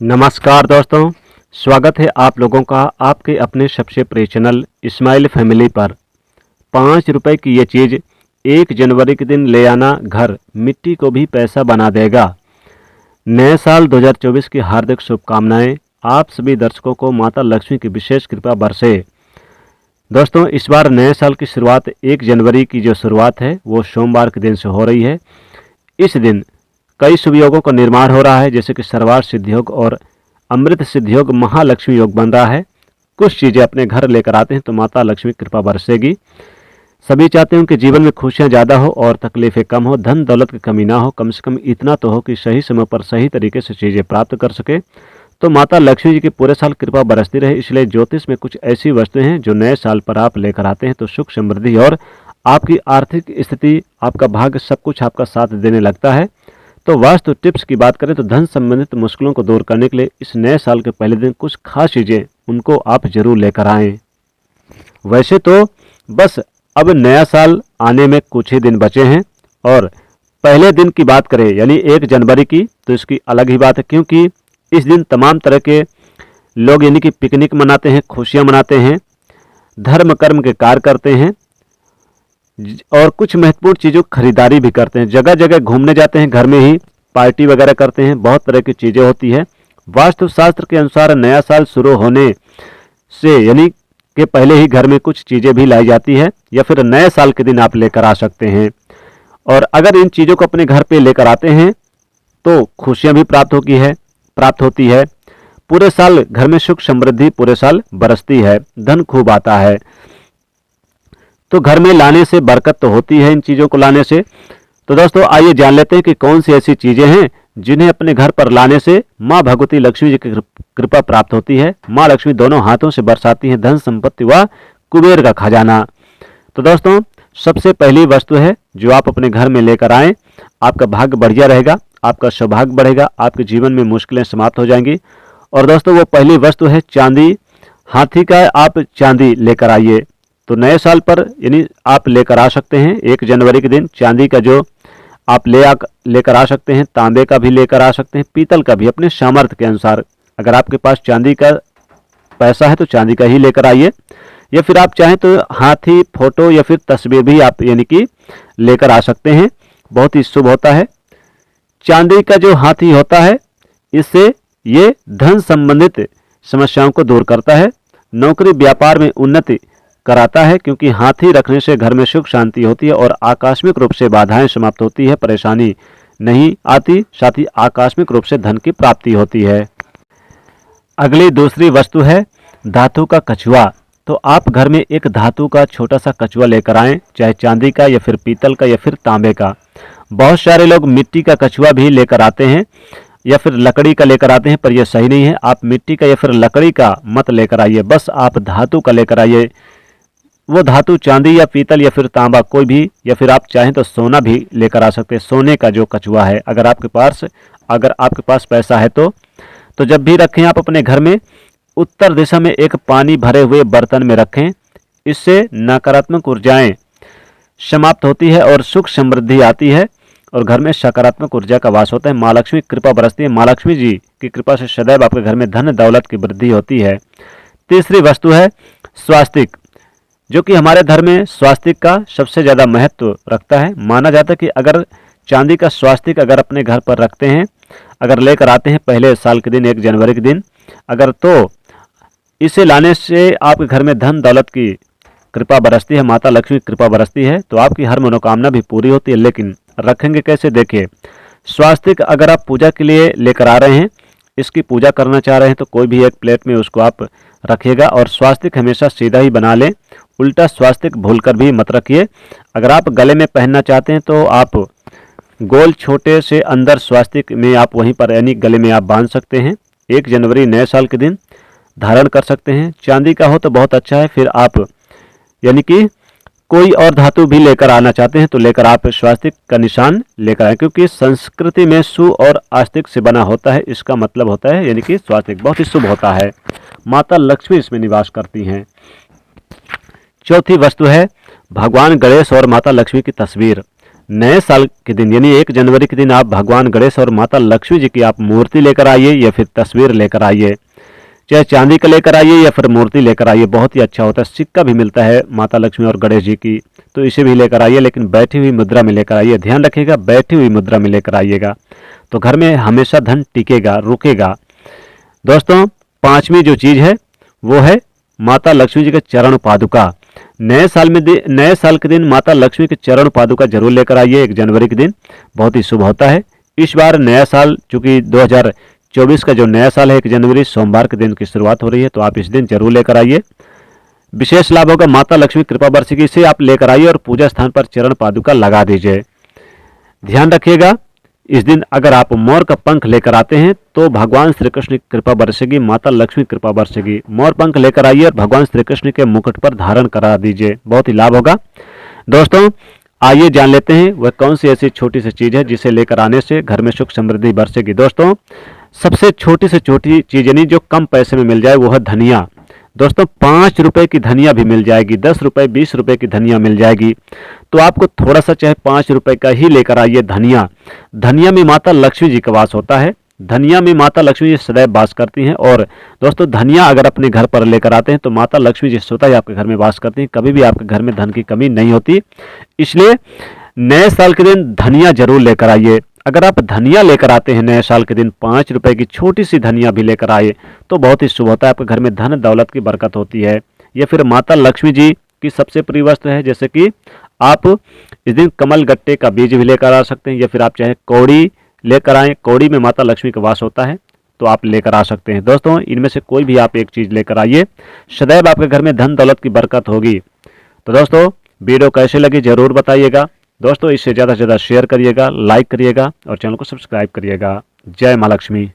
नमस्कार दोस्तों, स्वागत है आप लोगों का आपके अपने सबसे प्रिय चैनल इस्माइल फैमिली पर। 5 रुपए की ये चीज़ 1 जनवरी के दिन ले आना घर मिट्टी को भी पैसा बना देगा। नए साल 2024 की हार्दिक शुभकामनाएं आप सभी दर्शकों को माता लक्ष्मी की विशेष कृपा बरसे। दोस्तों, इस बार नए साल की शुरुआत 1 जनवरी की जो शुरुआत है वो सोमवार के दिन से हो रही है। इस दिन कई शुभ योगों का निर्माण हो रहा है, जैसे कि सर्वार्थ सिद्धि योग और अमृत सिद्धि योग, महालक्ष्मी योग बन रहा है। कुछ चीज़ें अपने घर लेकर आते हैं तो माता लक्ष्मी कृपा बरसेगी। सभी चाहते हैं कि जीवन में खुशियां ज़्यादा हो और तकलीफें कम हो, धन दौलत की कमी ना हो, कम से कम इतना तो हो कि सही समय पर सही तरीके से चीज़ें प्राप्त कर सके। तो माता लक्ष्मी जी की पूरे साल कृपा बरसती रहे, इसलिए ज्योतिष में कुछ ऐसी वस्तुएं हैं जो नए साल पर आप लेकर आते हैं तो सुख समृद्धि और आपकी आर्थिक स्थिति, आपका भाग्य, सब कुछ आपका साथ देने लगता है। तो वास्तु टिप्स की बात करें तो धन संबंधित मुश्किलों को दूर करने के लिए इस नए साल के पहले दिन कुछ खास चीज़ें उनको आप जरूर लेकर आएं। वैसे तो बस अब नया साल आने में कुछ ही दिन बचे हैं, और पहले दिन की बात करें यानी 1 जनवरी की, तो इसकी अलग ही बात है, क्योंकि इस दिन तमाम तरह के लोग यानी कि पिकनिक मनाते हैं, खुशियाँ मनाते हैं, धर्म कर्म के कार्य करते हैं और कुछ महत्वपूर्ण चीज़ों की खरीदारी भी करते हैं। जगह जगह घूमने जाते हैं, घर में ही पार्टी वगैरह करते हैं, बहुत तरह की चीज़ें होती है। वास्तुशास्त्र के अनुसार नया साल शुरू होने से यानी कि पहले ही घर में कुछ चीज़ें भी लाई जाती है, या फिर नए साल के दिन आप लेकर आ सकते हैं। और अगर इन चीज़ों को अपने घर पे लेकर आते हैं तो खुशियाँ भी प्राप्त होती है। पूरे साल घर में सुख समृद्धि पूरे साल बरसती है, धन खूब आता है। तो घर में लाने से बरकत तो होती है इन चीज़ों को लाने से। तो दोस्तों, आइए जान लेते हैं कि कौन सी ऐसी चीज़ें हैं जिन्हें अपने घर पर लाने से माँ भगवती लक्ष्मी जी की कृपा प्राप्त होती है। माँ लक्ष्मी दोनों हाथों से बरसाती हैं धन संपत्ति व कुबेर का खजाना। तो दोस्तों, सबसे पहली वस्तु है जो आप अपने घर में लेकर आएँ, आपका भाग्य बढ़िया रहेगा, आपका सौभाग्य बढ़ेगा, आपके जीवन में मुश्किलें समाप्त हो जाएंगी। और दोस्तों, वो पहली वस्तु है चांदी। हाथी का आप चांदी लेकर आइए। तो नए साल पर यानी आप लेकर आ सकते हैं 1 जनवरी के दिन चांदी का जो आप लेकर आ सकते हैं, तांबे का भी लेकर आ सकते हैं, पीतल का भी, अपने सामर्थ्य के अनुसार। अगर आपके पास चांदी का पैसा है तो चांदी का ही लेकर आइए, या फिर आप चाहें तो हाथी फोटो या फिर तस्वीर भी आप यानी कि लेकर आ सकते हैं, बहुत ही शुभ होता है। चांदी का जो हाथी होता है, इससे ये धन संबंधित समस्याओं को दूर करता है, नौकरी व्यापार में उन्नति कराता है, क्योंकि हाथी रखने से घर में सुख शांति होती है और आकस्मिक रूप से बाधाएं समाप्त होती है, परेशानी नहीं आती, साथ ही आकस्मिक रूप से धन की प्राप्ति होती है। अगली दूसरी वस्तु है धातु का कछुआ। तो आप घर में एक धातु का छोटा सा कछुआ लेकर आएं, चाहे चांदी का या फिर पीतल का या फिर तांबे का। बहुत सारे लोग मिट्टी का कछुआ भी लेकर आते हैं या फिर लकड़ी का लेकर आते हैं, पर यह सही नहीं है। आप मिट्टी का या फिर लकड़ी का मत लेकर आइए, बस आप धातु का लेकर आइए। वो धातु चांदी या पीतल या फिर तांबा कोई भी, या फिर आप चाहें तो सोना भी लेकर आ सकते हैं। सोने का जो कछुआ है, अगर आपके पास पैसा है तो जब भी रखें आप अपने घर में उत्तर दिशा में एक पानी भरे हुए बर्तन में रखें। इससे नकारात्मक ऊर्जाएं समाप्त होती है और सुख समृद्धि आती है और घर में सकारात्मक ऊर्जा का वास होता है। माँ लक्ष्मी कृपा बरसती है। माँ लक्ष्मी जी की कृपा से सदैव आपके घर में धन दौलत की वृद्धि होती है। तीसरी वस्तु है स्वास्तिक, जो कि हमारे धर्म में स्वास्तिक का सबसे ज़्यादा महत्व रखता है। माना जाता है कि अगर चांदी का स्वास्तिक अगर अपने घर पर रखते हैं, अगर लेकर आते हैं पहले साल के दिन 1 जनवरी के दिन, अगर तो इसे लाने से आपके घर में धन दौलत की कृपा बरसती है, माता लक्ष्मी की कृपा बरसती है, तो आपकी हर मनोकामना भी पूरी होती है। लेकिन रखेंगे कैसे? देखिए, स्वास्तिक अगर आप पूजा के लिए लेकर आ रहे हैं, इसकी पूजा करना चाह रहे हैं, तो कोई भी एक प्लेट में उसको आप रखिएगा। और स्वास्तिक हमेशा सीधा ही बना लें, उल्टा स्वास्तिक भूलकर भी मत रखिए। अगर आप गले में पहनना चाहते हैं तो आप गोल छोटे से अंदर स्वास्तिक में आप वहीं पर यानी गले में आप बांध सकते हैं। 1 जनवरी नए साल के दिन धारण कर सकते हैं। चांदी का हो तो बहुत अच्छा है। फिर आप यानी कि कोई और धातु भी लेकर आना चाहते हैं तो लेकर आप स्वास्तिक का निशान लेकर आए, क्योंकि संस्कृति में सु और आस्तिक से बना होता है। इसका मतलब होता है यानी कि स्वास्तिक बहुत ही शुभ होता है। माता लक्ष्मी इसमें निवास करती हैं। चौथी वस्तु है भगवान गणेश और माता लक्ष्मी की तस्वीर। नए साल के दिन यानी 1 जनवरी के दिन आप भगवान गणेश और माता लक्ष्मी जी की आप मूर्ति लेकर आइए या फिर तस्वीर लेकर आइए, चाहे चांदी का लेकर आइए या फिर मूर्ति लेकर आइए, बहुत ही अच्छा होता है। सिक्का भी मिलता है माता लक्ष्मी और गणेश जी की, तो इसे भी लेकर आइए, लेकिन बैठी हुई मुद्रा में लेकर आइए। ध्यान रखिएगा, बैठी हुई मुद्रा में लेकर आइएगा, तो घर में हमेशा धन टिकेगा, रुकेगा। दोस्तों, पांचवी जो चीज़ है वो है माता लक्ष्मी जी के चरण पादुका। नए साल के दिन माता लक्ष्मी के चरण पादुका जरूर लेकर आइए। 1 जनवरी के दिन बहुत ही शुभ होता है। इस बार नया साल चूंकि 2024 का जो नया साल है 1 जनवरी सोमवार के दिन की शुरुआत हो रही है, तो आप इस दिन जरूर लेकर आइए। विशेष लाभ होगा, माता लक्ष्मी कृपा बरसेगी। इसे आप लेकर आइए और पूजा स्थान पर चरण पादुका लगा दीजिए। ध्यान रखिएगा, इस दिन अगर आप मोर का पंख लेकर आते हैं तो भगवान श्री कृष्ण की कृपा बरसेगी, माता लक्ष्मी कृपा बरसेगी। मोर पंख लेकर आइए और भगवान श्री कृष्ण के मुकुट पर धारण करा दीजिए, बहुत ही लाभ होगा। दोस्तों, आइए जान लेते हैं वह कौन सी ऐसी छोटी सी चीज़ है जिसे लेकर आने से घर में सुख समृद्धि बरसेगी। दोस्तों, सबसे छोटी से छोटी चीज़ यानी जो कम पैसे में मिल जाए वो है धनिया। दोस्तों, 5 रुपए की धनिया भी मिल जाएगी, 10 रुपए 20 रुपए की धनिया मिल जाएगी, तो आपको थोड़ा सा चाहे 5 रुपए का ही लेकर आइए धनिया। धनिया में माता लक्ष्मी जी का वास होता है, धनिया में माता लक्ष्मी जी सदैव वास करती हैं। और दोस्तों, धनिया अगर अपने घर पर लेकर आते हैं तो माता लक्ष्मी जी स्वतः ही आपके घर में वास करती हैं, कभी भी आपके घर में धन की कमी नहीं होती। इसलिए नए साल के दिन धनिया जरूर लेकर आइए। अगर आप धनिया लेकर आते हैं नए साल के दिन, 5 रुपए की छोटी सी धनिया भी लेकर आए तो बहुत ही शुभ होता है, आपके घर में धन दौलत की बरकत होती है। या फिर माता लक्ष्मी जी की सबसे प्रिय वस्तु है, जैसे कि आप इस दिन कमल गट्टे का बीज भी लेकर आ सकते हैं, या फिर आप चाहे कौड़ी लेकर आएँ, कौड़ी में माता लक्ष्मी का वास होता है, तो आप लेकर आ सकते हैं। दोस्तों, इनमें से कोई भी आप एक चीज़ लेकर आइए, सदैव आपके घर में धन दौलत की बरकत होगी। तो दोस्तों, वीडियो कैसे लगी जरूर बताइएगा। दोस्तों, इससे ज़्यादा से ज़्यादा शेयर करिएगा, लाइक करिएगा और चैनल को सब्सक्राइब करिएगा। जय माँ लक्ष्मी।